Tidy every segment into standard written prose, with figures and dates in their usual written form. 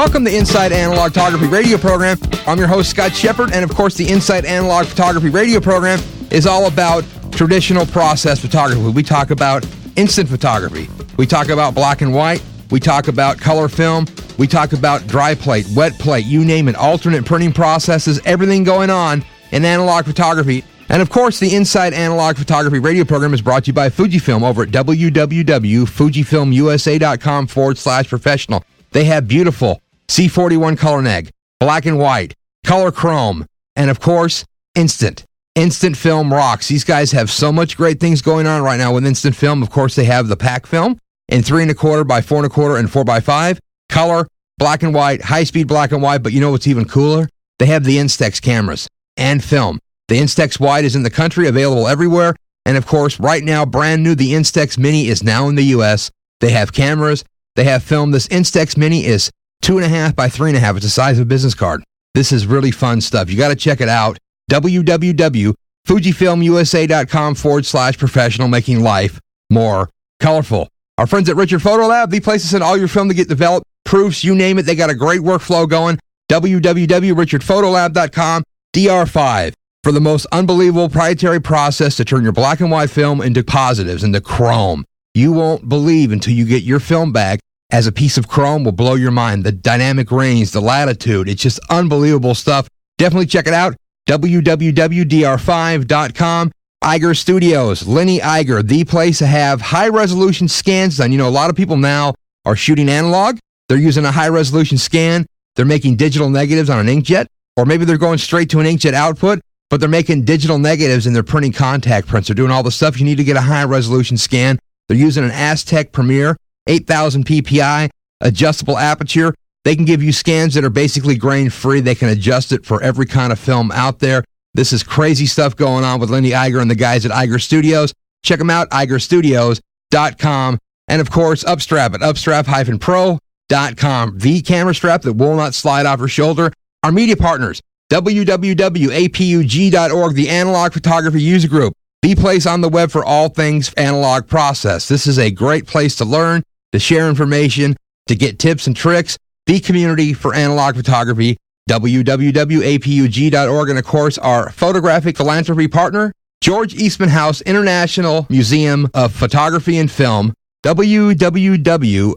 Welcome to Inside Analog Photography radio program. I'm your host, Scott Shepard, and of course, the Inside Analog Photography radio program is all about traditional process photography. We talk about instant photography. We talk about black and white. We talk about color film. We talk about dry plate, wet plate, you name it, alternate printing processes, everything going on in analog photography. And of course, the Inside Analog Photography radio program is brought to you by Fujifilm over at www.fujifilmusa.com/professional. They have beautiful C41 color neg, black and white, color chrome, and of course, instant. Instant film rocks. These guys have so much great things going on right now with instant film. Of course, they have the pack film in 3 1/4 by 4 1/4 and 4 by 5, color, black and white, high-speed black and white, but you know what's even cooler? They have the Instax cameras and film. The Instax Wide is in the country, available everywhere, and of course, right now, brand new, the Instax Mini is now in the U.S. They have cameras, they have film. This Instax Mini is 2.5 by 3.5. It's the size of a business card. This is really fun stuff. You got to check it out. www.fujifilmusa.com/professional, making life more colorful. Our friends at Richard Photo Lab, the place to send all your film to get developed, proofs, you name it. They got a great workflow going. www.richardphotolab.com, DR5, for the most unbelievable proprietary process to turn your black and white film into positives, into chrome. You won't believe until you get your film back as a piece of chrome. Will blow your mind. The dynamic range, the latitude, it's just unbelievable stuff. Definitely check it out. www.dr5.com. Iger Studios, Lenny Iger, the place to have high-resolution scans done. You know, a lot of people now are shooting analog. They're using a high-resolution scan. They're making digital negatives on an inkjet, or maybe they're going straight to an inkjet output, but they're making digital negatives and they're printing contact prints. They're doing all the stuff you need to get a high-resolution scan. They're using an Aztec Premier, 8,000 PPI, adjustable aperture. They can give you scans that are basically grain-free. They can adjust it for every kind of film out there. This is crazy stuff going on with Lenny Iger and the guys at Iger Studios. Check them out, igerstudios.com. And of course, Upstrap at upstrap-pro.com. The camera strap that will not slide off your shoulder. Our media partners, www.apug.org, the Analog Photography User Group, the place on the web for all things analog process. This is a great place to learn, to share information, to get tips and tricks. The community for analog photography, www.apug.org, and of course, our photographic philanthropy partner, George Eastman House International Museum of Photography and Film, www.geh.org,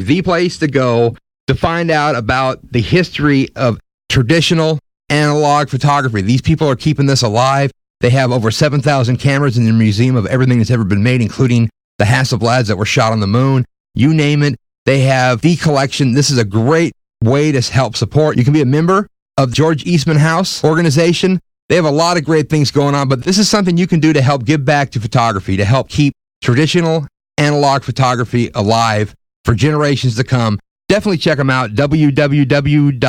the place to go to find out about the history of traditional analog photography. These people are keeping this alive. They have over 7,000 cameras in their museum of everything that's ever been made, including the Hasselblads that were shot on the moon. You name it. They have the collection. This is a great way to help support. You can be a member of George Eastman House organization. They have a lot of great things going on, but this is something you can do to help give back to photography, to help keep traditional analog photography alive for generations to come. Definitely check them out, www.geh.org.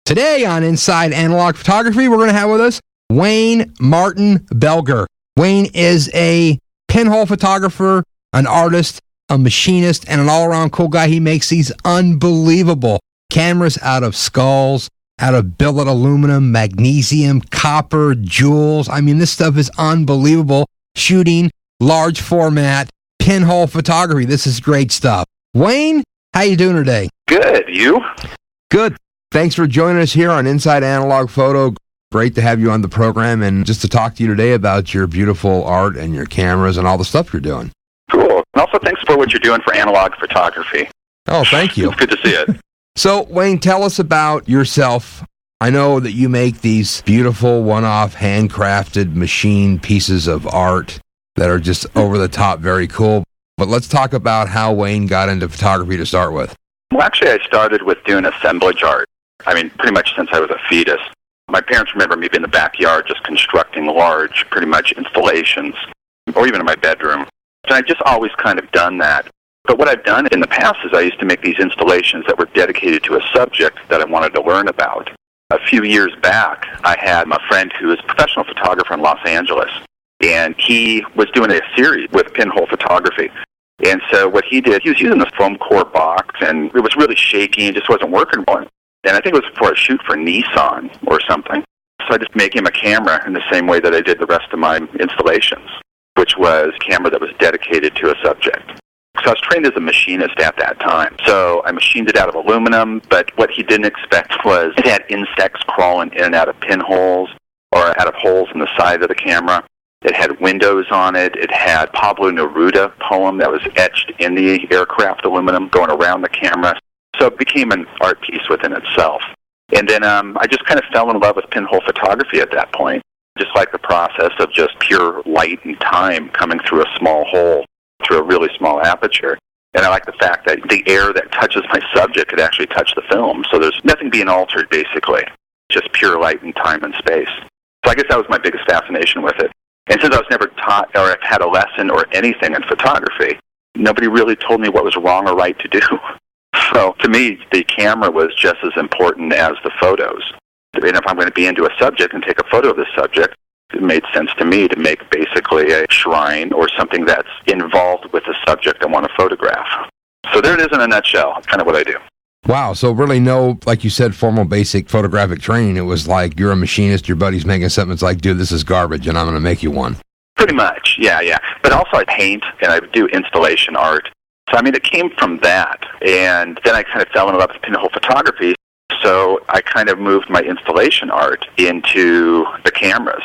Today on Inside Analog Photography, we're going to have with us Wayne Martin Belger. Wayne is a pinhole photographer, an artist, a machinist, and an all-around cool guy. He makes these unbelievable cameras out of skulls, out of billet aluminum, magnesium, copper, jewels. I mean, this stuff is unbelievable. Shooting large format pinhole photography. This is great stuff. Wayne, how you doing today? Good. You? Good. Thanks for joining us here on Inside Analog Photo. Great to have you on the program and just to talk to you today about your beautiful art and your cameras and all the stuff you're doing. Cool. And also, thanks for what you're doing for analog photography. Oh, thank you. It's good to see it. So, Wayne, tell us about yourself. I know that you make these beautiful one-off handcrafted machine pieces of art that are just over the top, very cool. But let's talk about how Wayne got into photography to start with. Well, actually, I started with doing assemblage art. I mean, pretty much since I was a fetus. My parents remember me in the backyard just constructing large, pretty much installations, or even in my bedroom. And I just always kind of done that. But what I've done in the past is I used to make these installations that were dedicated to a subject that I wanted to learn about. A few years back, I had my friend who is a professional photographer in Los Angeles, and he was doing a series with pinhole photography. And so what he did, he was using this foam core box, and it was really shaky and just wasn't working well. And I think it was for a shoot for Nissan or something. So I just made him a camera in the same way that I did the rest of my installations, which was a camera that was dedicated to a subject. So I was trained as a machinist at that time. So I machined it out of aluminum, but what he didn't expect was it had insects crawling in and out of pinholes or out of holes in the side of the camera. It had windows on it. It had Pablo Neruda poem that was etched in the aircraft aluminum going around the camera. So it became an art piece within itself. And then I just kind of fell in love with pinhole photography at that point. Just like the process of just pure light and time coming through a small hole, through a really small aperture. And I like the fact that the air that touches my subject could actually touch the film. So there's nothing being altered, basically. Just pure light and time and space. So I guess that was my biggest fascination with it. And since I was never taught or had a lesson or anything in photography, nobody really told me what was wrong or right to do. So to me, the camera was just as important as the photos. And if I'm going to be into a subject and take a photo of this subject, it made sense to me to make basically a shrine or something that's involved with the subject I want to photograph. So there it is in a nutshell. That's kind of what I do. Wow, so really no, like you said, formal basic photographic training. It was like you're a machinist, your buddy's making something, it's like, dude, this is garbage, and I'm going to make you one. Pretty much, yeah. But also I paint, and I do installation art. So, I mean, it came from that. And then I kind of fell in love with pinhole photography, so I kind of moved my installation art into the cameras,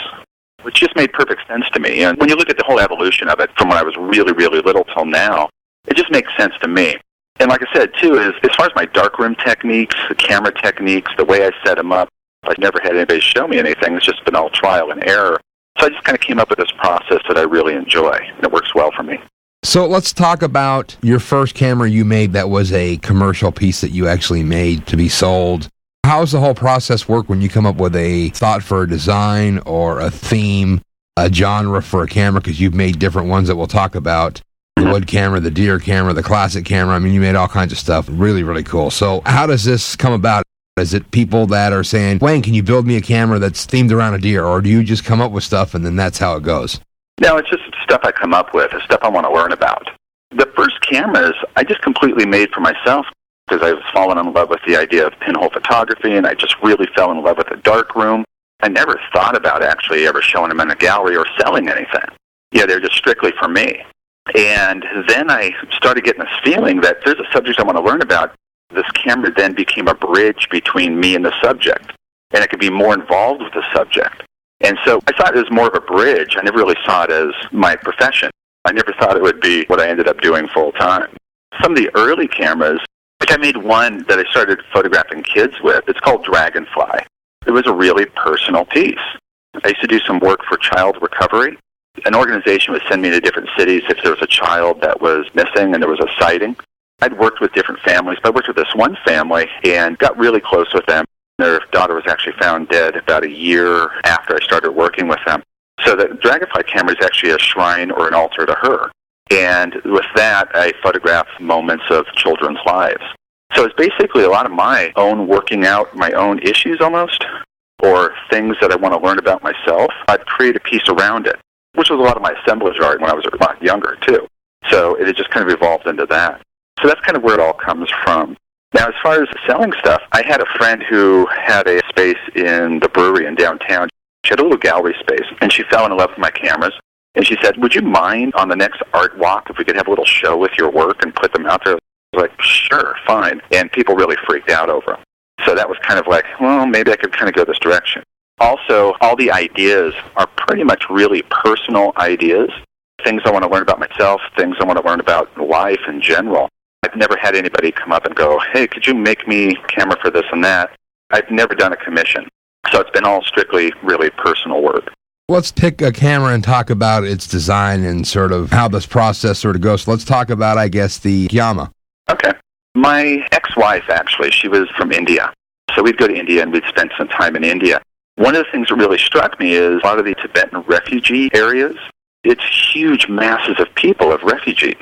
which just made perfect sense to me. And when you look at the whole evolution of it from when I was really, really little till now, it just makes sense to me. And like I said, too, is as far as my darkroom techniques, the camera techniques, the way I set them up, I've never had anybody show me anything. It's just been all trial and error. So I just kind of came up with this process that I really enjoy, and it works well for me. So let's talk about your first camera you made that was a commercial piece that you actually made to be sold. How does the whole process work when you come up with a thought for a design or a theme, a genre for a camera? Because you've made different ones that we'll talk about. The wood camera, the deer camera, the classic camera. I mean, you made all kinds of stuff. Really, really cool. So how does this come about? Is it people that are saying, Wayne, can you build me a camera that's themed around a deer? Or do you just come up with stuff and then that's how it goes? No, it's just stuff I come up with, stuff I want to learn about. The first cameras I just completely made for myself because I was falling in love with the idea of pinhole photography, and I just really fell in love with the darkroom. I never thought about actually ever showing them in a gallery or selling anything. Yeah, they're just strictly for me. And then I started getting this feeling that there's a subject I want to learn about. This camera then became a bridge between me and the subject, and I could be more involved with the subject. And so I thought it was more of a bridge. I never really saw it as my profession. I never thought it would be what I ended up doing full time. Some of the early cameras, which I made one that I started photographing kids with, it's called Dragonfly. It was a really personal piece. I used to do some work for child recovery. An organization would send me to different cities if there was a child that was missing and there was a sighting. I'd worked with different families, but I worked with this one family and got really close with them. Their daughter was actually found dead about a year after I started working with them. So the Dragonfly camera is actually a shrine or an altar to her. And with that, I photograph moments of children's lives. So it's basically a lot of my own working out my own issues almost, or things that I want to learn about myself. I'd create a piece around it, which was a lot of my assemblage art when I was a lot younger, too. So it had just kind of evolved into that. So that's kind of where it all comes from. Now, as far as selling stuff, I had a friend who had a space in the brewery in downtown. She had a little gallery space, and she fell in love with my cameras. And she said, would you mind on the next art walk if we could have a little show with your work and put them out there? I was like, sure, fine. And people really freaked out over them. So that was kind of like, well, maybe I could kind of go this direction. Also, all the ideas are pretty much really personal ideas, things I want to learn about myself, things I want to learn about life in general. I've never had anybody come up and go, hey, could you make me a camera for this and that? I've never done a commission. So it's been all strictly really personal work. Let's pick a camera and talk about its design and sort of how this process sort of goes. So let's talk about, I guess, the Yama. Okay. My ex-wife, actually, she was from India. So we'd go to India and we'd spend some time in India. One of the things that really struck me is a lot of the Tibetan refugee areas. It's huge masses of people, of refugees.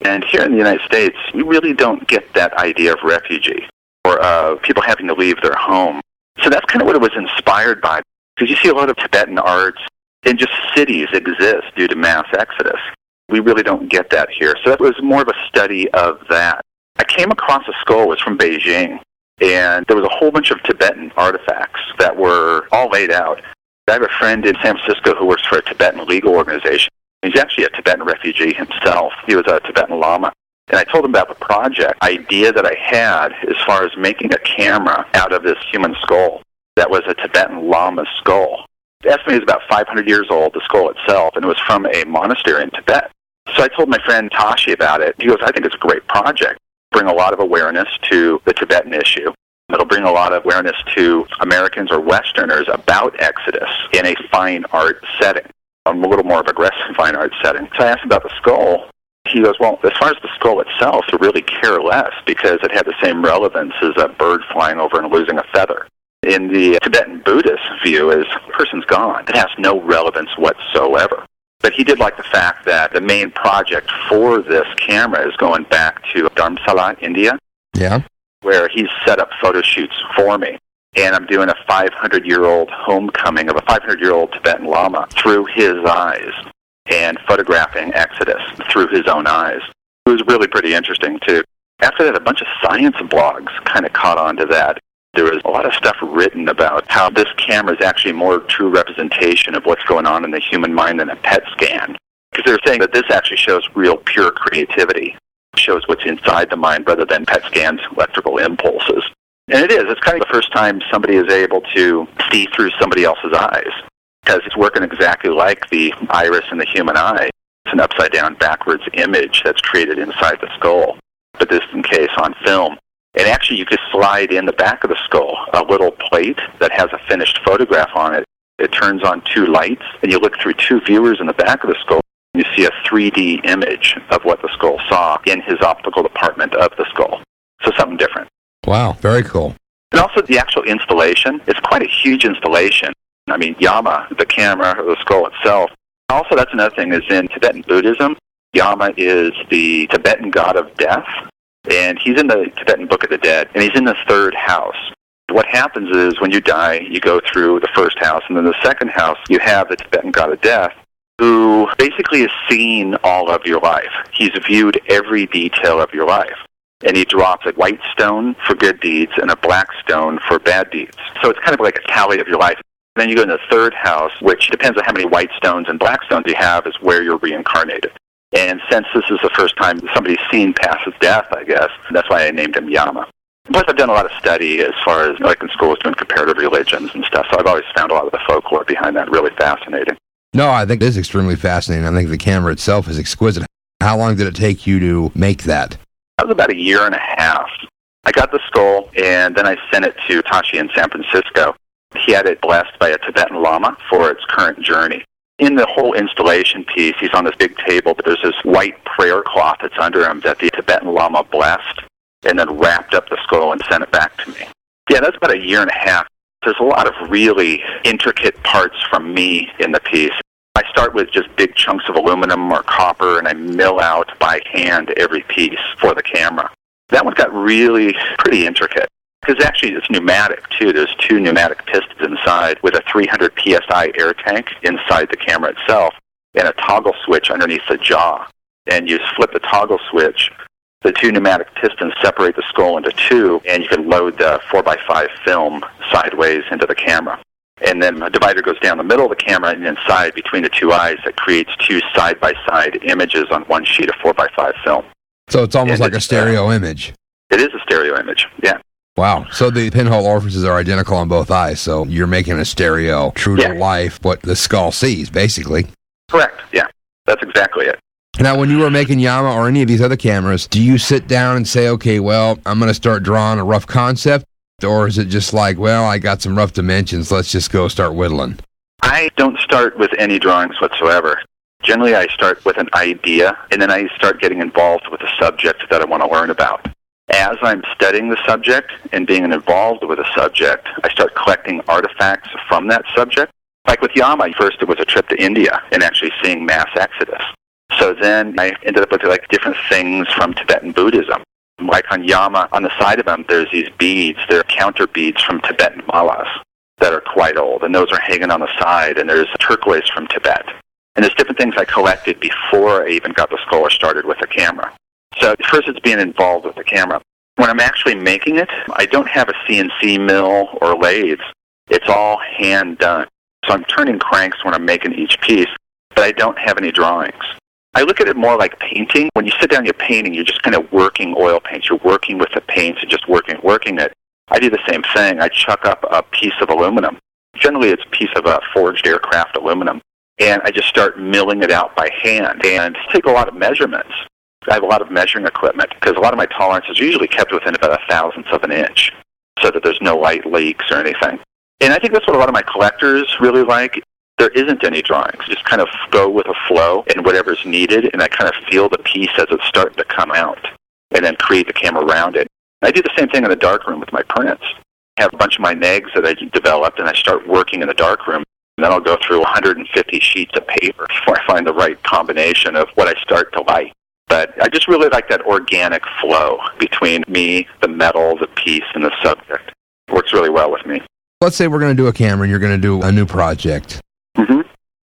And here in the United States, you really don't get that idea of refugee or people having to leave their home. So that's kind of what it was inspired by, because you see a lot of Tibetan arts and just cities exist due to mass exodus. We really don't get that here. So that was more of a study of that. I came across a skull, it was from Beijing, and there was a whole bunch of Tibetan artifacts that were all laid out. I have a friend in San Francisco who works for a Tibetan legal organization. He's actually a Tibetan refugee himself. He was a Tibetan Lama. And I told him about the project idea that I had as far as making a camera out of this human skull that was a Tibetan Lama skull. The estimate is about 500 years old, the skull itself, and it was from a monastery in Tibet. So I told my friend Tashi about it. He goes, I think it's a great project. Bring a lot of awareness to the Tibetan issue. It'll bring a lot of awareness to Americans or Westerners about Exodus in a fine art setting, a little more of aggressive fine art setting. So I asked him about the skull. He goes, well, as far as the skull itself, to really care less because it had the same relevance as a bird flying over and losing a feather. In the Tibetan Buddhist view, is the person's gone. It has no relevance whatsoever. But he did like the fact that the main project for this camera is going back to Dharamsala, India. Yeah. Where he's set up photo shoots for me. And I'm doing a 500-year-old homecoming of a 500-year-old Tibetan Lama through his eyes and photographing Exodus through his own eyes. It was really pretty interesting, too. After that, a bunch of science blogs kind of caught on to that. There was a lot of stuff written about how this camera is actually more true representation of what's going on in the human mind than a PET scan. Because they were saying that this actually shows real pure creativity, shows what's inside the mind rather than PET scans, electrical impulses. And it is. It's kind of the first time somebody is able to see through somebody else's eyes, because it's working exactly like the iris in the human eye. It's an upside-down, backwards image that's created inside the skull, but this in case on film. And actually, you could slide in the back of the skull a little plate that has a finished photograph on it. It turns on two lights, and you look through two viewers in the back of the skull, and you see a 3D image of what the skull saw in his optical department of the skull. So something different. Wow, very cool. And also the actual installation, it's quite a huge installation. I mean, Yama, the camera, or the skull itself. Also, that's another thing, is in Tibetan Buddhism, Yama is the Tibetan god of death. And he's in the Tibetan Book of the Dead, and he's in the third house. What happens is when you die, you go through the first house, and then the second house, you have the Tibetan god of death, who basically has seen all of your life. He's viewed every detail of your life. And he drops a white stone for good deeds and a black stone for bad deeds. So it's kind of like a tally of your life. Then you go in the third house, which depends on how many white stones and black stones you have, is where you're reincarnated. And since this is the first time somebody's seen past his death, I guess, that's why I named him Yama. Plus, I've done a lot of study as far as, like in school, I was doing comparative religions and stuff, so I've always found a lot of the folklore behind that really fascinating. No, I think it is extremely fascinating. I think the camera itself is exquisite. How long did it take you to make that? That was about a year and a half. I got the skull, and then I sent it to Tashi in San Francisco. He had it blessed by a Tibetan Lama for its current journey. In the whole installation piece, he's on this big table, but there's this white prayer cloth that's under him that the Tibetan Lama blessed and then wrapped up the skull and sent it back to me. Yeah, that's about a year and a half. There's a lot of really intricate parts from me in the piece. I start with just big chunks of aluminum or copper, and I mill out by hand every piece for the camera. That one got really pretty intricate. Because actually it's pneumatic, too. There's two pneumatic pistons inside with a 300 psi air tank inside the camera itself and a toggle switch underneath the jaw. And you flip the toggle switch, the two pneumatic pistons separate the skull into two, and you can load the 4x5 film sideways into the camera. And then a divider goes down the middle of the camera and inside between the two eyes that creates two side-by-side images on one sheet of 4x5 film. So it's almost like a stereo image. It is a stereo image, yeah. Wow. So the pinhole orifices are identical on both eyes, so you're making a stereo true to life, what the skull sees, basically. Correct, yeah. That's exactly it. Now, when you were making Yama or any of these other cameras, do you sit down and say, okay, well, I'm going to start drawing a rough concept, or is it just like, well, I got some rough dimensions, let's just go start whittling? I don't start with any drawings whatsoever. Generally, I start with an idea, and then I start getting involved with the subject that I want to learn about. As I'm studying the subject and being involved with the subject, I start collecting artifacts from that subject. Like with Yama, first it was a trip to India and actually seeing mass exodus. So then I ended up with like different things from Tibetan Buddhism. Like on Yama, on the side of them, there's these beads. They're counter beads from Tibetan malas that are quite old, and those are hanging on the side, and there's turquoise from Tibet. And there's different things I collected before I even got the skull or started with the camera. So first it's being involved with the camera. When I'm actually making it, I don't have a CNC mill or lathes. It's all hand done. So I'm turning cranks when I'm making each piece, but I don't have any drawings. I look at it more like painting. When you sit down, you're painting, you're just kind of working oil paints. You're working with the paints and just working it. I do the same thing. I chuck up a piece of aluminum. Generally, it's a piece of forged aircraft aluminum. And I just start milling it out by hand and take a lot of measurements. I have a lot of measuring equipment because a lot of my tolerances are usually kept within about 1/1000th of an inch so that there's no light leaks or anything. And I think that's what a lot of my collectors really like. There isn't any drawings. Just kind of go with a flow and whatever's needed, and I kind of feel the piece as it's starting to come out and then create the camera around it. I do the same thing in the darkroom with my prints. I have a bunch of my negs that I developed, and I start working in the darkroom. And then I'll go through 150 sheets of paper before I find the right combination of what I start to like. But I just really like that organic flow between me, the metal, the piece, and the subject. It works really well with me. Let's say we're going to do a camera and you're going to do a new project. Mm-hmm.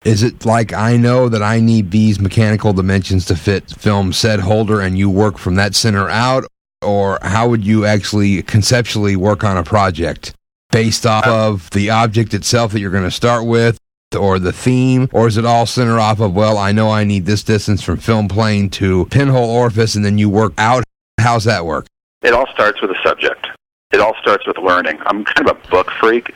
Is it like I know that I need these mechanical dimensions to fit film set holder and you work from that center out? Or how would you actually conceptually work on a project? Based off of the object itself that you're going to start with, or the theme, or is it all center off of, well, I know I need this distance from film plane to pinhole orifice, and then you work out? How's that work? It all starts with a subject. It all starts with learning. I'm kind of a book freak,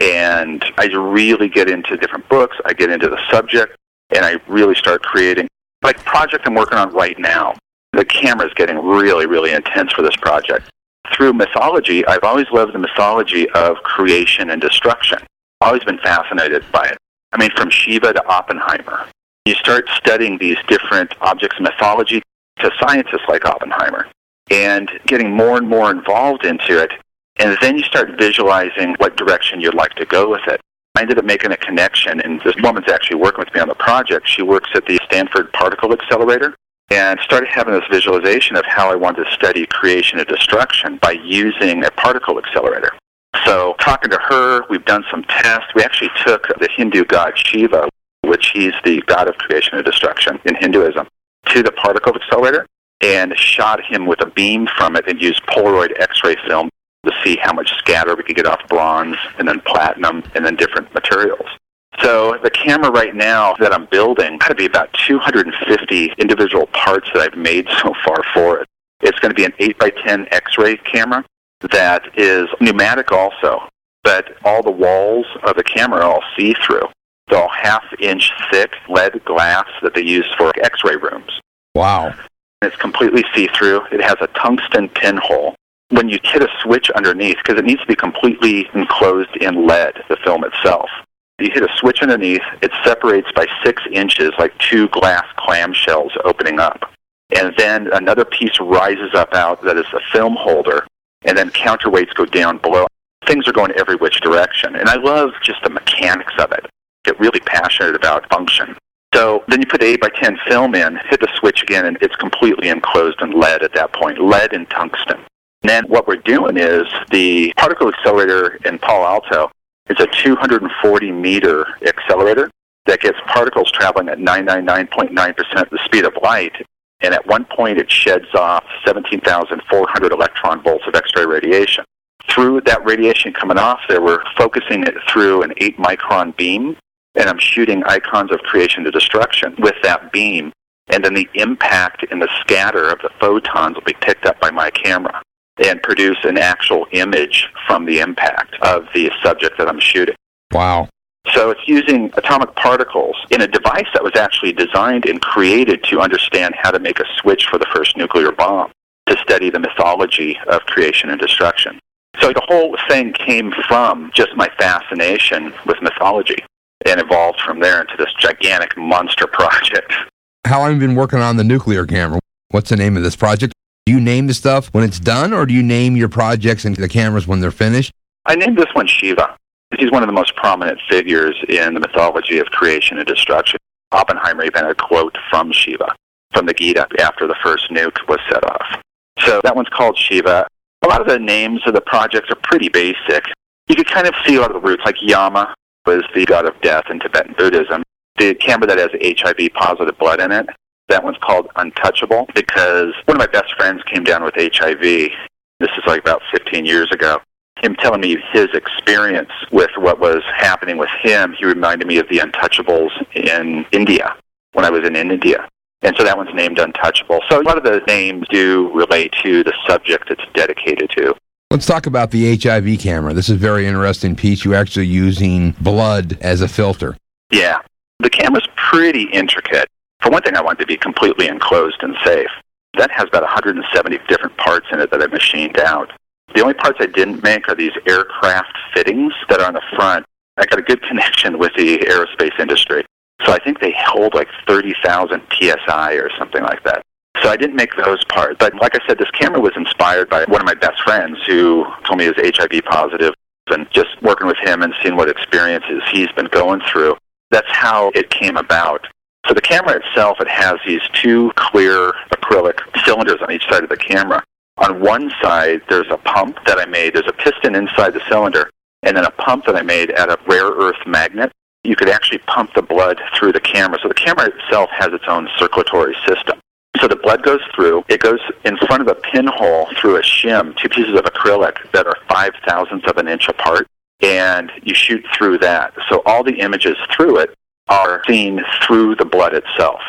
and I really get into different books. I get into the subject, and I really start creating. Like the project I'm working on right now, the camera's getting really, really intense for this project. Through mythology, I've always loved the mythology of creation and destruction. I've always been fascinated by it. I mean, from Shiva to Oppenheimer. You start studying these different objects of mythology to scientists like Oppenheimer and getting more and more involved into it. And then you start visualizing what direction you'd like to go with it. I ended up making a connection, and this woman's actually working with me on the project. She works at the Stanford Particle Accelerator. And started having this visualization of how I wanted to study creation and destruction by using a particle accelerator. So talking to her, we've done some tests. We actually took the Hindu god Shiva, which he's the god of creation and destruction in Hinduism, to the particle accelerator and shot him with a beam from it and used Polaroid X-ray film to see how much scatter we could get off bronze and then platinum and then different materials. So the camera right now that I'm building got to be about 250 individual parts that I've made so far for it. It's going to be an 8x10 X-ray camera that is pneumatic also, but all the walls of the camera are all see-through. They're all half-inch thick lead glass that they use for X-ray rooms. Wow. It's completely see-through. It has a tungsten pinhole. When you hit a switch underneath, because it needs to be completely enclosed in lead, the film itself. You hit a switch underneath, it separates by 6 inches, like 2 glass clamshells opening up. And then another piece rises up out that is a film holder, and then counterweights go down below. Things are going every which direction. And I love just the mechanics of it. Get really passionate about function. So then you put the 8x10 film in, hit the switch again, and it's completely enclosed in lead at that point, lead and tungsten. And then what we're doing is the particle accelerator in Palo Alto. It's a 240-meter accelerator that gets particles traveling at 999.9% the speed of light, and at one point it sheds off 17,400 electron volts of X-ray radiation. Through that radiation coming off there, we're focusing it through an 8-micron beam, and I'm shooting icons of creation to destruction with that beam, and then the impact and the scatter of the photons will be picked up by my camera and produce an actual image from the impact of the subject that I'm shooting. Wow. So it's using atomic particles in a device that was actually designed and created to understand how to make a switch for the first nuclear bomb, to study the mythology of creation and destruction. So the whole thing came from just my fascination with mythology and evolved from there into this gigantic monster project. How long have you been working on the nuclear camera? What's the name of this project? Do you name the stuff when it's done, or do you name your projects and the cameras when they're finished? I named this one Shiva. He's one of the most prominent figures in the mythology of creation and destruction. Oppenheimer even had a quote from Shiva, from the Gita, after the first nuke was set off. So that one's called Shiva. A lot of the names of the projects are pretty basic. You could kind of see a lot of the roots, like Yama was the god of death in Tibetan Buddhism. The camera that has HIV-positive blood in it, that one's called Untouchable, because one of my best friends came down with HIV. This is like about 15 years ago. Him telling me his experience with what was happening with him, he reminded me of the Untouchables in India, when I was in India. And so that one's named Untouchable. So a lot of the names do relate to the subject it's dedicated to. Let's talk about the HIV camera. This is a very interesting piece. You're actually using blood as a filter. Yeah. The camera's pretty intricate. For one thing, I want it to be completely enclosed and safe. That has about 170 different parts in it that I machined out. The only parts I didn't make are these aircraft fittings that are on the front. I got a good connection with the aerospace industry. So I think they hold like 30,000 PSI or something like that. So I didn't make those parts. But like I said, this camera was inspired by one of my best friends who told me he was HIV positive, and just working with him and seeing what experiences he's been going through. That's how it came about. So the camera itself, it has these two clear acrylic cylinders on each side of the camera. On one side, there's a pump that I made. There's a piston inside the cylinder, and then a pump that I made out of rare earth magnet. You could actually pump the blood through the camera. So the camera itself has its own circulatory system. So the blood goes through. It goes in front of a pinhole through a shim, two pieces of acrylic that are 5/1000th of an inch apart, and you shoot through that. So all the images through it are seen through the blood itself,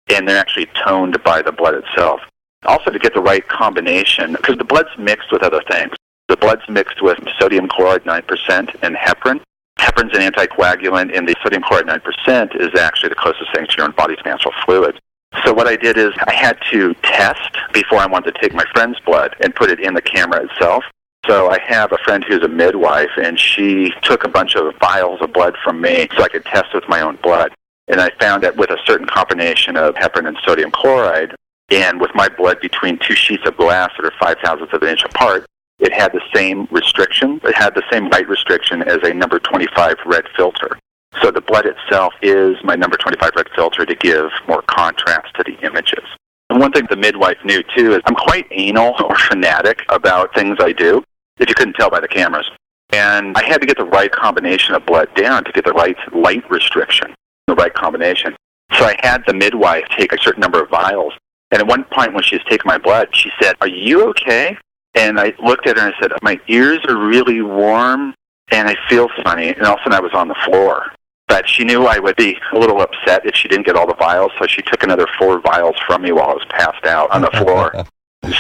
and they're actually toned by the blood itself. Also, to get the right combination, because the blood's mixed with other things. The blood's mixed with sodium chloride 9% and heparin. Heparin's an anticoagulant, and the sodium chloride 9% is actually the closest thing to your own body's natural fluid. So what I did is I had to test before I wanted to take my friend's blood and put it in the camera itself. So I have a friend who's a midwife, and she took a bunch of vials of blood from me so I could test with my own blood. And I found that with a certain combination of heparin and sodium chloride, and with my blood between two sheets of glass that are 5/1000th of an inch apart, it had the same restriction. It had the same light restriction as a number 25 red filter. So the blood itself is my number 25 red filter to give more contrast to the images. And one thing the midwife knew, too, is I'm quite anal or fanatic about things I do, if you couldn't tell by the cameras. And I had to get the right combination of blood down to get the right light restriction, the right combination. So I had the midwife take a certain number of vials. And at one point when she was taking my blood, she said, "Are you okay?" And I looked at her and I said, "My ears are really warm and I feel funny." And all of a sudden I was on the floor. But she knew I would be a little upset if she didn't get all the vials, so she took another 4 vials from me while I was passed out on the floor.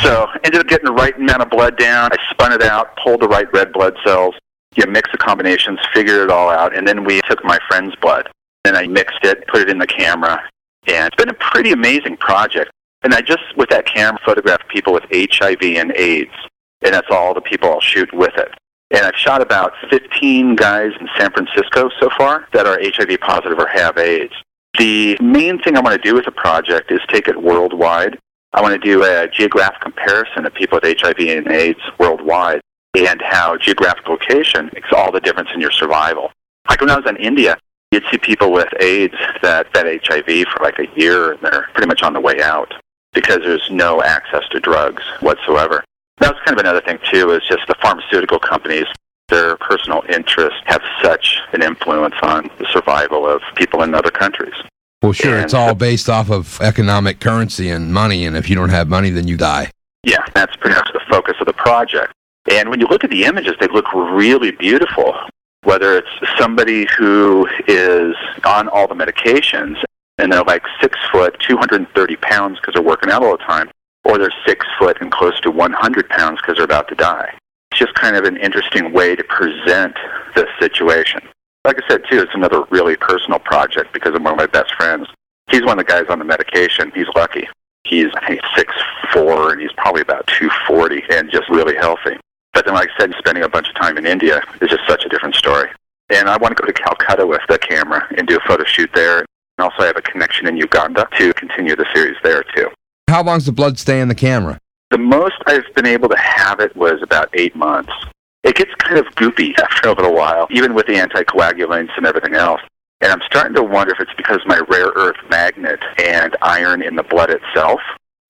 So ended up getting the right amount of blood down. I spun it out, pulled the right red blood cells, mixed the combinations, figured it all out, and then we took my friend's blood. And I mixed it, put it in the camera, and it's been a pretty amazing project. And I just, with that camera, photographed people with HIV and AIDS, and that's all the people I'll shoot with it. And I've shot about 15 guys in San Francisco so far that are HIV positive or have AIDS. The main thing I want to do with the project is take it worldwide. I want to do a geographic comparison of people with HIV and AIDS worldwide and how geographic location makes all the difference in your survival. Like when I was in India, you'd see people with AIDS that had HIV for like a year, and they're pretty much on the way out because there's no access to drugs whatsoever. That was kind of another thing, too, is just the pharmaceutical companies, their personal interests have such an influence on the survival of people in other countries. Well, sure, it's all based off of economic currency and money, and if you don't have money, then you die. Yeah, that's pretty much the focus of the project. And when you look at the images, they look really beautiful, whether it's somebody who is on all the medications, and they're like 6 foot, 230 pounds because they're working out all the time, or they're 6 foot and close to 100 pounds because they're about to die. It's just kind of an interesting way to present this situation. Like I said, too, it's another really personal project because of one of my best friends. He's one of the guys on the medication. He's lucky. He's, I think, 6'4", and he's probably about 240 and just really healthy. But then, like I said, spending a bunch of time in India is just such a different story. And I want to go to Calcutta with the camera and do a photo shoot there. And also I have a connection in Uganda to continue the series there, too. How long does the blood stay in the camera? The most I've been able to have it was about 8 months. It gets kind of goopy after a little while, even with the anticoagulants and everything else. And I'm starting to wonder if it's because of my rare earth magnet and iron in the blood itself,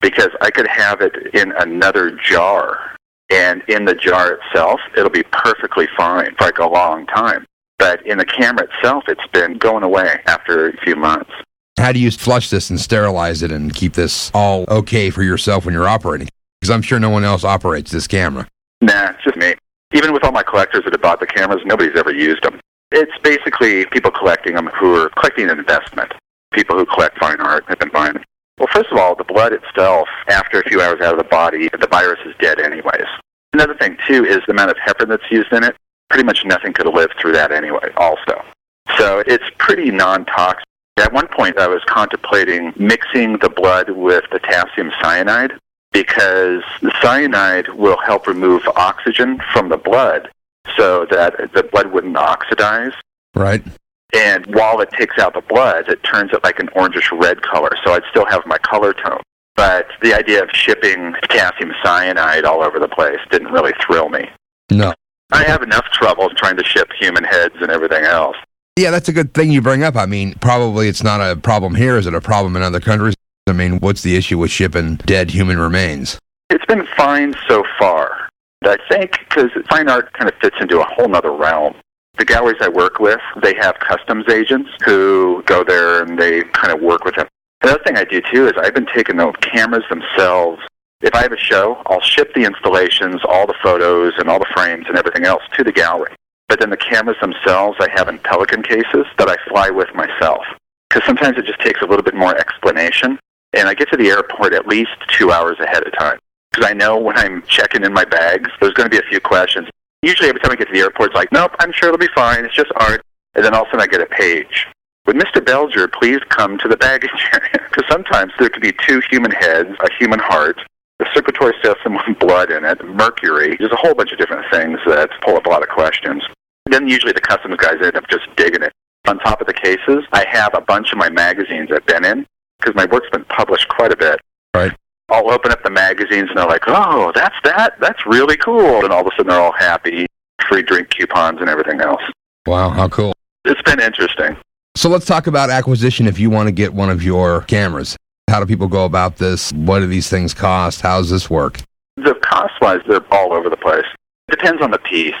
because I could have it in another jar, and in the jar itself, it'll be perfectly fine for like a long time. But in the camera itself, it's been going away after a few months. How do you flush this and sterilize it and keep this all okay for yourself when you're operating? Because I'm sure no one else operates this camera. Nah, it's just me. Even with all my collectors that have bought the cameras, nobody's ever used them. It's basically people collecting them who are collecting an investment. People who collect fine art have been buying them. Well, first of all, the blood itself, after a few hours out of the body, the virus is dead anyways. Another thing, too, is the amount of heparin that's used in it. Pretty much nothing could have lived through that anyway, also. So it's pretty non-toxic. At one point, I was contemplating mixing the blood with potassium cyanide because the cyanide will help remove oxygen from the blood so that the blood wouldn't oxidize. Right. And while it takes out the blood, it turns it like an orangish-red color, so I'd still have my color tone. But the idea of shipping potassium cyanide all over the place didn't really thrill me. No. I have enough trouble trying to ship human heads and everything else. Yeah, that's a good thing you bring up. I mean, probably it's not a problem here. Is it a problem in other countries? I mean, what's the issue with shipping dead human remains? It's been fine so far. I think because fine art kind of fits into a whole other realm. The galleries I work with, they have customs agents who go there and they kind of work with them. Another thing I do, too, is I've been taking the cameras themselves. If I have a show, I'll ship the installations, all the photos, and all the frames and everything else to the gallery. But then the cameras themselves I have in Pelican cases that I fly with myself. Because sometimes it just takes a little bit more explanation. And I get to the airport at least 2 hours ahead of time. Because I know when I'm checking in my bags, there's going to be a few questions. Usually every time I get to the airport, it's like, nope, I'm sure it'll be fine. It's just art. And then all of a sudden I get a page. Would Mr. Belger please come to the baggage area? Because sometimes there could be 2 human heads, a human heart, the circulatory system with blood in it, mercury. There's a whole bunch of different things that pull up a lot of questions. Then usually the customs guys end up just digging it. On top of the cases, I have a bunch of my magazines I've been in, because my work's been published quite a bit. Right. I'll open up the magazines and they're like, oh, that's really cool. And all of a sudden they're all happy, free drink coupons and everything else. Wow, how cool. It's been interesting. So let's talk about acquisition if you want to get one of your cameras. How do people go about this? What do these things cost? How does this work? The cost-wise, they're all over the place. Depends on the piece.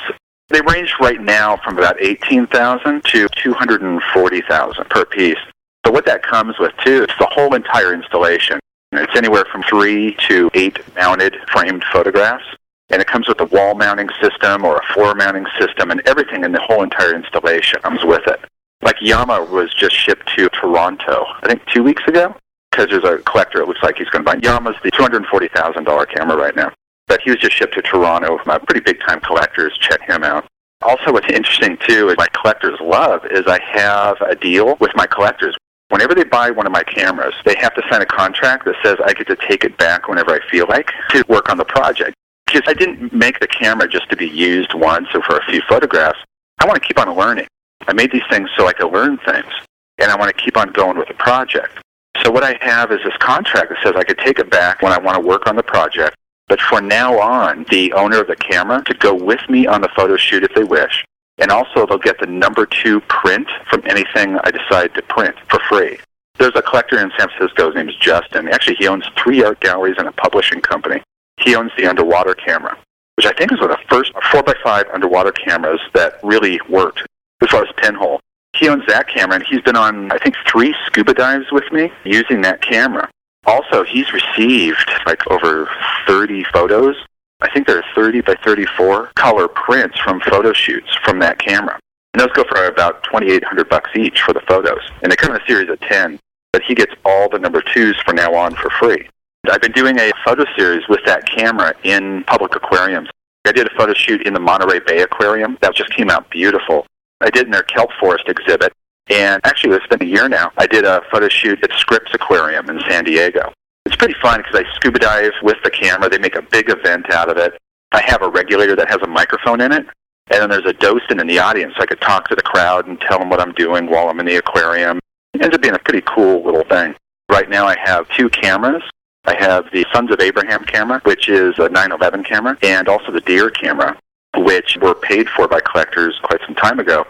They range right now from about $18,000 to $240,000 per piece. But what that comes with, too, is the whole entire installation. It's anywhere from 3 to 8 mounted framed photographs. And it comes with a wall mounting system or a floor mounting system, and everything in the whole entire installation comes with it. Like Yama was just shipped to Toronto, I think 2 weeks ago, because there's a collector it looks like he's going to buy. Yama's the $240,000 camera right now. But he was just shipped to Toronto. My pretty big-time collectors check him out. Also, what's interesting, too, is my collectors love is I have a deal with my collectors. Whenever they buy one of my cameras, they have to sign a contract that says I get to take it back whenever I feel like to work on the project. Because I didn't make the camera just to be used once or for a few photographs. I want to keep on learning. I made these things so I could learn things, and I want to keep on going with the project. So what I have is this contract that says I could take it back when I want to work on the project, but for now on, the owner of the camera to go with me on the photo shoot if they wish, and also they'll get the number 2 print from anything I decide to print for free. There's a collector in San Francisco, his name is Justin. Actually, he owns 3 art galleries and a publishing company. He owns the underwater camera, which I think is one of the first 4x5 underwater cameras that really worked as far as pinhole. He owns that camera, and he's been on, I think, 3 scuba dives with me using that camera. Also, he's received like over 30 photos. I think there are 30 by 34 color prints from photo shoots from that camera. And those go for about $2,800 each for the photos. And they come in a series of 10, but he gets all the number 2s from now on for free. I've been doing a photo series with that camera in public aquariums. I did a photo shoot in the Monterey Bay Aquarium. That just came out beautiful. I did in their kelp forest exhibit. And actually, it's been a year now. I did a photo shoot at Scripps Aquarium in San Diego. It's pretty fun because I scuba dive with the camera. They make a big event out of it. I have a regulator that has a microphone in it. And then there's a docent in the audience, so I could talk to the crowd and tell them what I'm doing while I'm in the aquarium. It ends up being a pretty cool little thing. Right now, I have 2 cameras. I have the Sons of Abraham camera, which is a 911 camera, and also the Deer camera, which were paid for by collectors quite some time ago.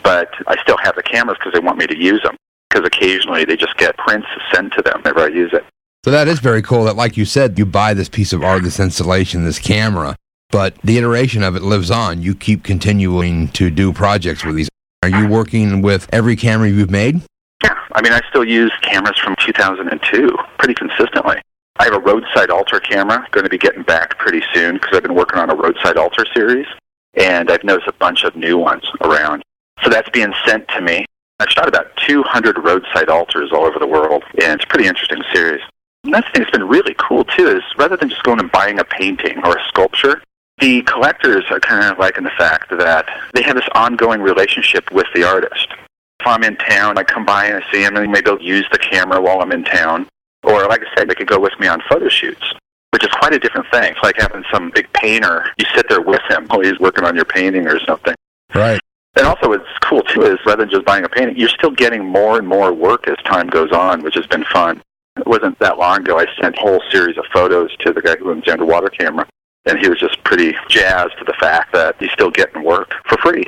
But I still have the cameras because they want me to use them, because occasionally they just get prints sent to them whenever I use it. So that is very cool that, like you said, you buy this piece of art, this installation, this camera, but the iteration of it lives on. You keep continuing to do projects with these. Are you working with every camera you've made? Yeah. I mean, I still use cameras from 2002 pretty consistently. I have a roadside altar camera, going to be getting back pretty soon because I've been working on a roadside altar series, and I've noticed a bunch of new ones around. So that's being sent to me. I've shot about 200 roadside altars all over the world, and it's a pretty interesting series. Another thing that's been really cool, too, is rather than just going and buying a painting or a sculpture, the collectors are kind of liking the fact that they have this ongoing relationship with the artist. If I'm in town, I come by and I see him, and maybe they'll use the camera while I'm in town. Or, like I said, they could go with me on photo shoots, which is quite a different thing. It's like having some big painter. You sit there with him while he's working on your painting or something. Right. And also what's cool, too, is rather than just buying a painting, you're still getting more and more work as time goes on, which has been fun. It wasn't that long ago I sent a whole series of photos to the guy who owns the underwater camera, and he was just pretty jazzed to the fact that he's still getting work for free.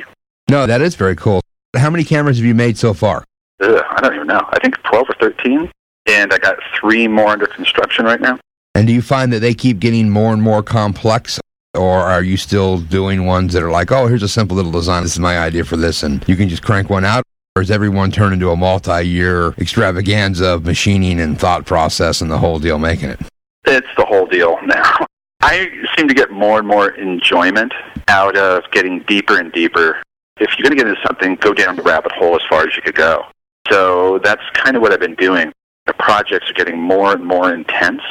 No, that is very cool. How many cameras have you made so far? I don't even know. I think 12 or 13, and I got 3 more under construction right now. And do you find that they keep getting more and more complex, or are you still doing ones that are like, oh, here's a simple little design, this is my idea for this, and you can just crank one out? Or is everyone turned into a multi-year extravaganza of machining and thought process and the whole deal making it? It's the whole deal now. I seem to get more and more enjoyment out of getting deeper and deeper. If you're going to get into something, go down the rabbit hole as far as you could go. So that's kind of what I've been doing. The projects are getting more and more intense.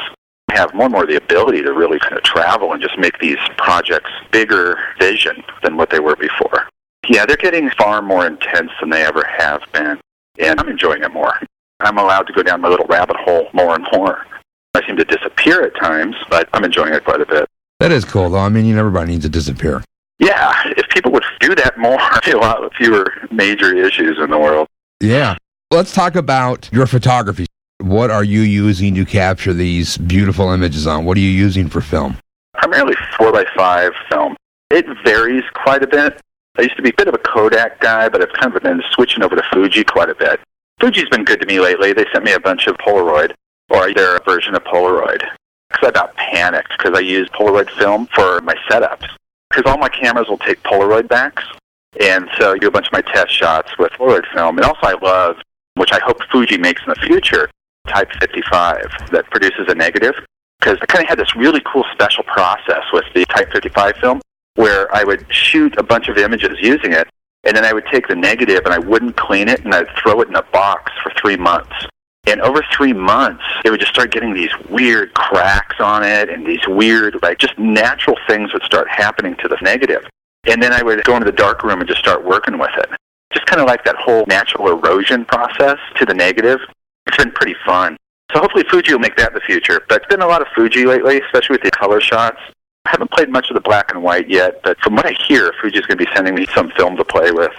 I have more and more the ability to really kind of travel and just make these projects bigger vision than what they were before. Yeah, they're getting far more intense than they ever have been, and I'm enjoying it more. I'm allowed to go down my little rabbit hole more and more. I seem to disappear at times, but I'm enjoying it quite a bit. That is cool, though. I mean, everybody needs to disappear. Yeah, if people would do that more, there'd be a lot fewer major issues in the world. Yeah. Let's talk about your photography. What are you using to capture these beautiful images on? What are you using for film? Primarily 4x5 film. It varies quite a bit. I used to be a bit of a Kodak guy, but I've kind of been switching over to Fuji quite a bit. Fuji's been good to me lately. They sent me a bunch of Polaroid, or their version of Polaroid. Because I about panicked, because I use Polaroid film for my setups. Because all my cameras will take Polaroid backs, and so I do a bunch of my test shots with Polaroid film. And also I love, which I hope Fuji makes in the future, Type 55 that produces a negative. Because I kind of had this really cool special process with the Type 55 film, where I would shoot a bunch of images using it, and then I would take the negative and I wouldn't clean it, and I'd throw it in a box for 3 months. And over 3 months, it would just start getting these weird cracks on it, and these weird, like, just natural things would start happening to the negative. And then I would go into the dark room and just start working with it. Just kind of like that whole natural erosion process to the negative. It's been pretty fun. So hopefully Fuji will make that in the future. But it's been a lot of Fuji lately, especially with the color shots. I haven't played much of the black and white yet, but from what I hear, Fuji's going to be sending me some film to play with.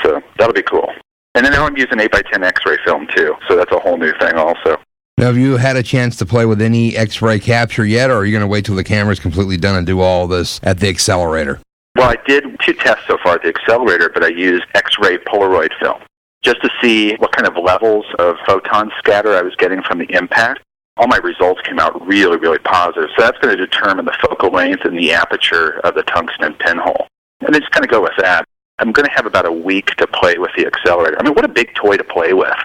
So that'll be cool. And then now I'm using 8x10 X-ray film, too. So that's a whole new thing also. Now, have you had a chance to play with any X-ray capture yet, or are you going to wait till the camera's completely done and do all this at the accelerator? Well, I did 2 tests so far at the accelerator, but I used X-ray Polaroid film just to see what kind of levels of photon scatter I was getting from the impact. All my results came out really, really positive. So that's going to determine the focal length and the aperture of the tungsten pinhole. And then just kind of go with that. I'm going to have about a week to play with the accelerator. I mean, what a big toy to play with.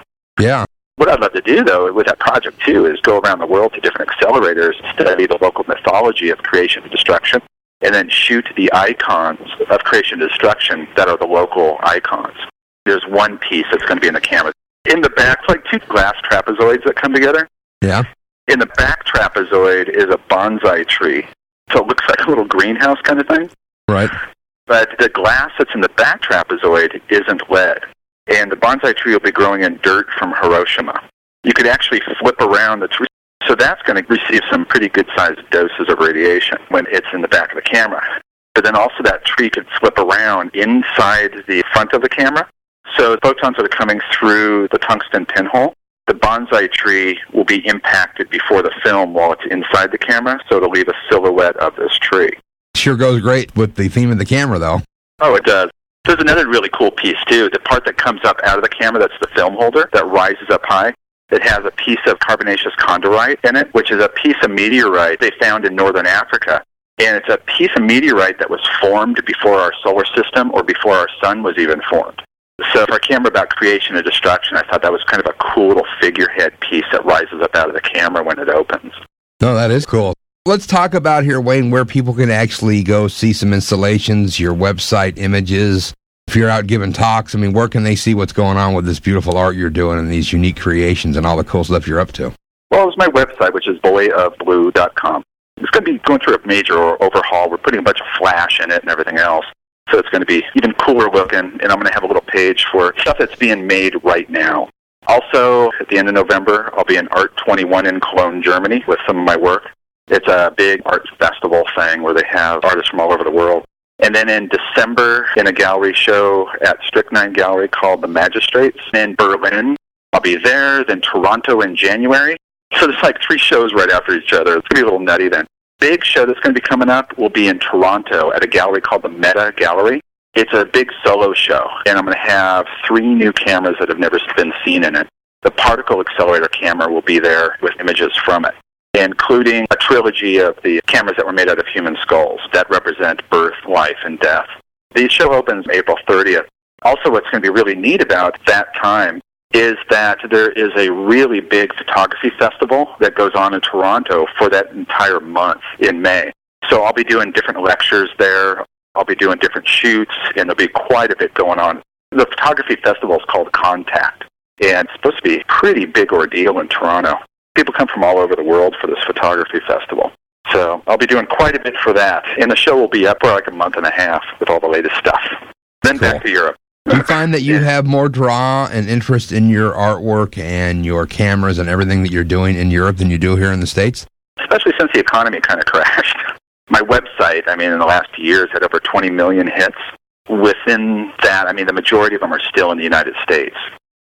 Yeah. What I'd love to do, though, with that project, too, is go around the world to different accelerators, study the local mythology of creation and destruction, and then shoot the icons of creation and destruction that are the local icons. There's one piece that's going to be in the camera. In the back, it's like 2 glass trapezoids that come together. Yeah. In the back trapezoid is a bonsai tree. So it looks like a little greenhouse kind of thing. Right. But the glass that's in the back trapezoid isn't lead. And the bonsai tree will be growing in dirt from Hiroshima. You could actually flip around the tree. So that's going to receive some pretty good-sized doses of radiation when it's in the back of the camera. But then also that tree could flip around inside the front of the camera. So the photons that are coming through the tungsten pinhole, the bonsai tree will be impacted before the film while it's inside the camera, so it'll leave a silhouette of this tree. Sure goes great with the theme of the camera, though. Oh, it does. There's another really cool piece, too. The part that comes up out of the camera, that's the film holder, that rises up high. It has a piece of carbonaceous chondrite in it, which is a piece of meteorite they found in northern Africa. And it's a piece of meteorite that was formed before our solar system or before our sun was even formed. So for a camera about creation and destruction, I thought that was kind of a cool little figurehead piece that rises up out of the camera when it opens. No, that is cool. Let's talk about here, Wayne, where people can actually go see some installations, your website, images. If you're out giving talks, I mean, where can they see what's going on with this beautiful art you're doing and these unique creations and all the cool stuff you're up to? well as my website, which is boyofblue.com. It's going to be going through a major overhaul. We're putting a bunch of flash in it and everything else. So it's going to be even cooler looking, and I'm going to have a little page for stuff that's being made right now. Also, at the end of November, I'll be in Art 21 in Cologne, Germany with some of my work. It's a big art festival thing where they have artists from all over the world. And then in December, in a gallery show at Strychnine Gallery called The Magistrates in Berlin. I'll be there, then Toronto in January. So there's like 3 shows right after each other. It's going to be a little nutty then. Big show that's going to be coming up will be in Toronto at a gallery called the Meta Gallery. It's a big solo show, and I'm going to have 3 new cameras that have never been seen in it. The particle accelerator camera will be there with images from it, including a trilogy of the cameras that were made out of human skulls that represent birth, life, and death. The show opens April 30th. Also, what's going to be really neat about that time is that there is a really big photography festival that goes on in Toronto for that entire month in May. So I'll be doing different lectures there. I'll be doing different shoots, and there'll be quite a bit going on. The photography festival is called Contact, and it's supposed to be a pretty big ordeal in Toronto. People come from all over the world for this photography festival. So I'll be doing quite a bit for that, and the show will be up for like a month and a half with all the latest stuff. Then Cool. Back to Europe. Do you find that you have more draw and interest in your artwork and your cameras and everything that you're doing in Europe than you do here in the States? Especially since the economy kind of crashed. My website, in the last years, had over 20 million hits. Within that, the majority of them are still in the United States.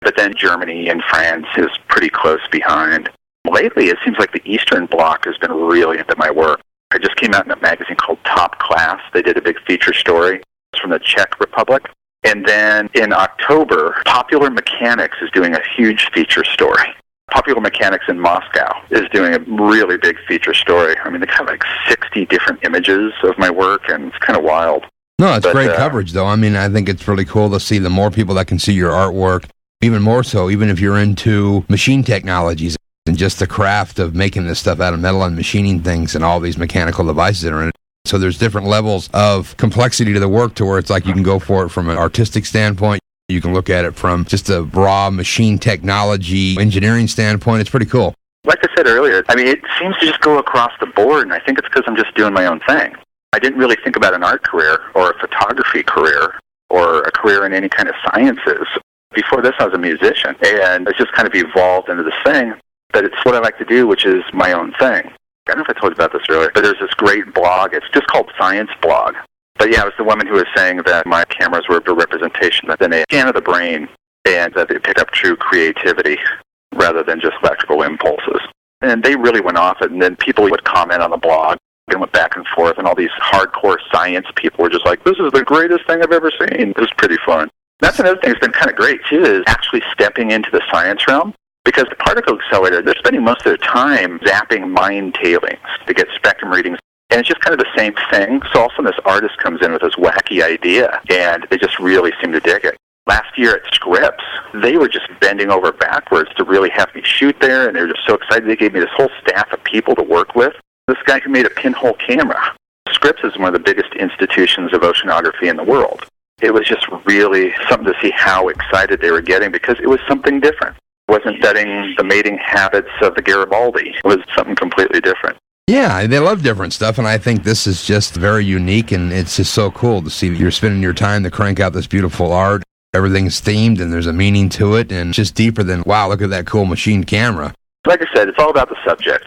But then Germany and France is pretty close behind. Lately, it seems like the Eastern Bloc has been really into my work. I just came out in a magazine called Top Class. They did a big feature story. It's from the Czech Republic. And then in October, Popular Mechanics is doing a huge feature story. Popular Mechanics in Moscow is doing a really big feature story. They have like 60 different images of my work, and it's kind of wild. No, it's great coverage, though. I think it's really cool to see the more people that can see your artwork, even more so, even if you're into machine technologies and just the craft of making this stuff out of metal and machining things and all these mechanical devices that are in it. So there's different levels of complexity to the work to where it's like you can go for it from an artistic standpoint. You can look at it from just a raw machine technology engineering standpoint. It's pretty cool. Like I said earlier, it seems to just go across the board, and I think it's because I'm just doing my own thing. I didn't really think about an art career or a photography career or a career in any kind of sciences. Before this, I was a musician, and it's just kind of evolved into this thing. But it's what I like to do, which is my own thing. I don't know if I told you about this earlier, but there's this great blog. It's just called Science Blog. But yeah, it was the woman who was saying that my cameras were a representation, that then they scan of the brain, and that they pick up true creativity rather than just electrical impulses. And they really went off it, and then people would comment on the blog, and went back and forth, and all these hardcore science people were just like, this is the greatest thing I've ever seen. It was pretty fun. That's another thing that's been kind of great, too, is actually stepping into the science realm. Because the particle accelerator, they're spending most of their time zapping mine tailings to get spectrum readings. And it's just kind of the same thing. So all of a sudden this artist comes in with this wacky idea, and they just really seem to dig it. Last year at Scripps, they were just bending over backwards to really have me shoot there, and they were just so excited. They gave me this whole staff of people to work with. This guy who made a pinhole camera. Scripps is one of the biggest institutions of oceanography in the world. It was just really something to see how excited they were getting, because it was something different. Wasn't studying the mating habits of the Garibaldi. It was something completely different. Yeah, they love different stuff, and I think this is just very unique, and it's just so cool to see that you're spending your time to crank out this beautiful art. Everything's themed, and there's a meaning to it, and just deeper than, wow, look at that cool machined camera. Like I said, it's all about the subject.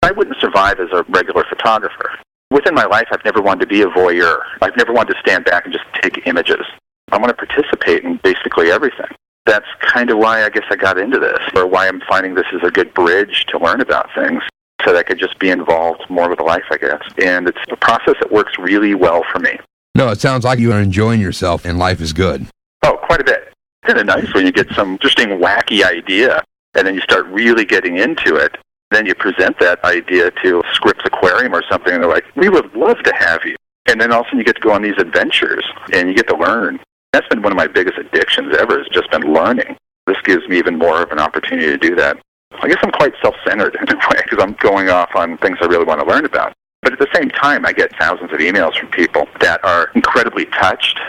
I wouldn't survive as a regular photographer. Within my life, I've never wanted to be a voyeur. I've never wanted to stand back and just take images. I want to participate in basically everything. That's kind of why I guess I got into this, or why I'm finding this is a good bridge to learn about things, so that I could just be involved more with life, I guess. And it's a process that works really well for me. No, it sounds like you are enjoying yourself, and life is good. Oh, quite a bit. It's kind of nice when you get some interesting, wacky idea, and then you start really getting into it. Then you present that idea to Scripps Aquarium or something, and they're like, we would love to have you. And then all of a sudden you get to go on these adventures, and you get to learn. That's been one of my biggest addictions ever, has just been learning. This gives me even more of an opportunity to do that. I guess I'm quite self-centered in a way, because I'm going off on things I really want to learn about. But at the same time, I get thousands of emails from people that are incredibly touched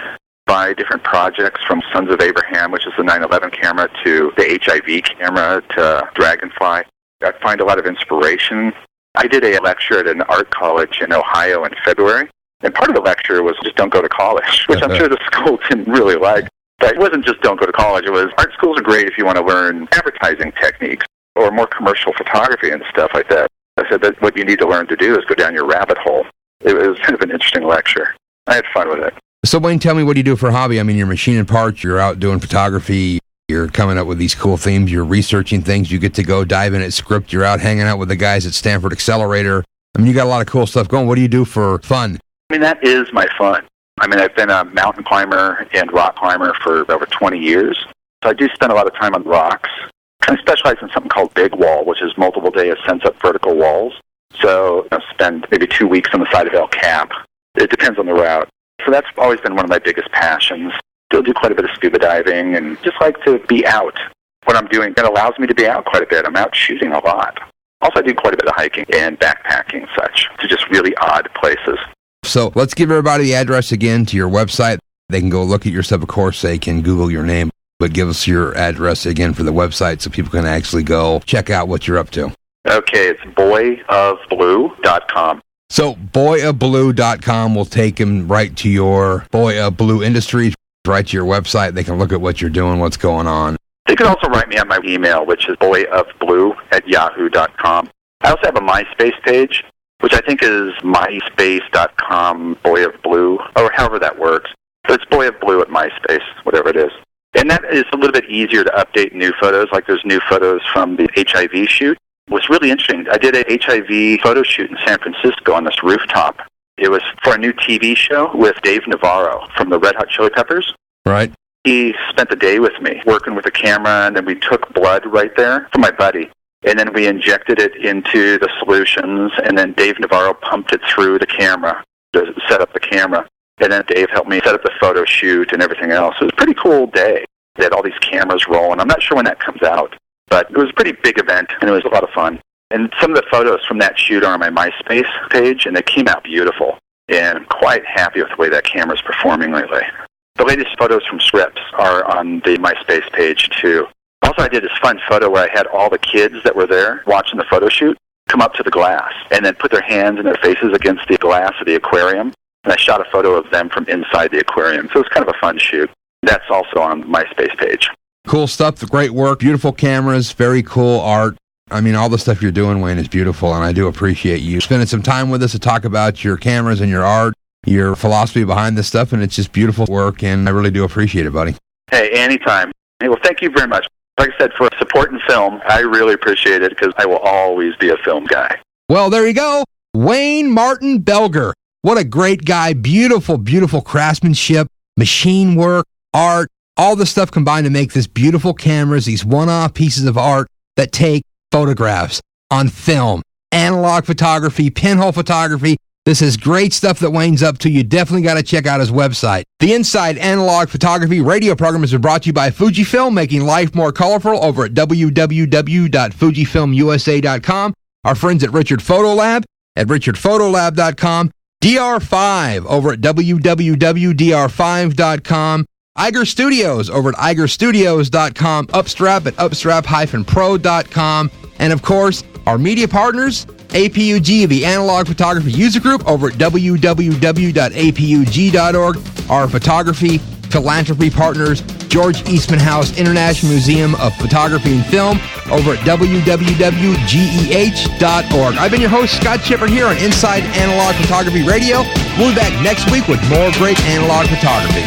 by different projects, from Sons of Abraham, which is the 9/11 camera, to the HIV camera, to Dragonfly. I find a lot of inspiration. I did a lecture at an art college in Ohio in February, and part of the lecture was just don't go to college, which I'm sure the school didn't really like. But it wasn't just don't go to college. It was art schools are great if you want to learn advertising techniques or more commercial photography and stuff like that. I said that what you need to learn to do is go down your rabbit hole. It was kind of an interesting lecture. I had fun with it. So, Wayne, tell me, what do you do for a hobby? I mean, you're machining parts, you're out doing photography, you're coming up with these cool themes, you're researching things, you get to go dive in at script, you're out hanging out with the guys at Stanford Accelerator. I mean, you got a lot of cool stuff going. What do you do for fun? I mean, that is my fun. I mean, I've been a mountain climber and rock climber for over 20 years. So I do spend a lot of time on rocks. I kind of specialize in something called big wall, which is multiple day ascents up vertical walls. So I spend maybe 2 weeks on the side of El Cap. It depends on the route. So that's always been one of my biggest passions. Still do quite a bit of scuba diving and just like to be out. What I'm doing, that allows me to be out quite a bit. I'm out shooting a lot. Also, I do quite a bit of hiking and backpacking and such to just really odd places. So let's give everybody the address again to your website. They can go look at your stuff. Of course, they can Google your name, but give us your address again for the website so people can actually go check out what you're up to. Okay, it's boyofblue.com. So boyofblue.com will take them right to your Boy of Blue Industries, right to your website. They can look at what you're doing, what's going on. They can also write me on my email, which is boyofblue@yahoo.com. I also have a MySpace page, which I think is myspace.com, Boy of Blue, or however that works. But it's Boy of Blue at MySpace, whatever it is. And that is a little bit easier to update new photos, like there's new photos from the HIV shoot. It was really interesting. I did a HIV photo shoot in San Francisco on this rooftop. It was for a new TV show with Dave Navarro from the Red Hot Chili Peppers. Right. He spent the day with me working with the camera, and then we took blood right there from my buddy. And then we injected it into the solutions, and then Dave Navarro pumped it through the camera to set up the camera. And then Dave helped me set up the photo shoot and everything else. It was a pretty cool day. They had all these cameras rolling. I'm not sure when that comes out, but it was a pretty big event, and it was a lot of fun. And some of the photos from that shoot are on my MySpace page, and they came out beautiful. And I'm quite happy with the way that camera's performing lately. The latest photos from scripts are on the MySpace page, too. Also, I did this fun photo where I had all the kids that were there watching the photo shoot come up to the glass and then put their hands and their faces against the glass of the aquarium. And I shot a photo of them from inside the aquarium. So it was kind of a fun shoot. That's also on the MySpace page. Cool stuff. Great work. Beautiful cameras. Very cool art. I mean, all the stuff you're doing, Wayne, is beautiful, and I do appreciate you spending some time with us to talk about your cameras and your art, your philosophy behind this stuff, and it's just beautiful work, and I really do appreciate it, buddy. Hey, anytime. Hey, well, thank you very much. Like I said, for support in film, I really appreciate it because I will always be a film guy. Well, there you go. Wayne Martin Belger. What a great guy. Beautiful, beautiful craftsmanship, machine work, art, all the stuff combined to make this beautiful cameras, these one-off pieces of art that take photographs on film, analog photography, pinhole photography. This is great stuff that Wayne's up to. You definitely got to check out his website. The Inside Analog Photography radio program has been brought to you by Fujifilm, making life more colorful over at www.fujifilmusa.com. Our friends at Richard Photolab at richardphotolab.com. DR5 over at www.dr5.com. Iger Studios over at igerstudios.com. Upstrap at upstrap-pro.com. And of course, our media partners, APUG, the Analog Photography User Group over at www.apug.org. Our photography philanthropy partners, George Eastman House International Museum of Photography and Film over at www.geh.org. I've been your host, Scott Shepard, here on Inside Analog Photography Radio. We'll be back next week with more great analog photography.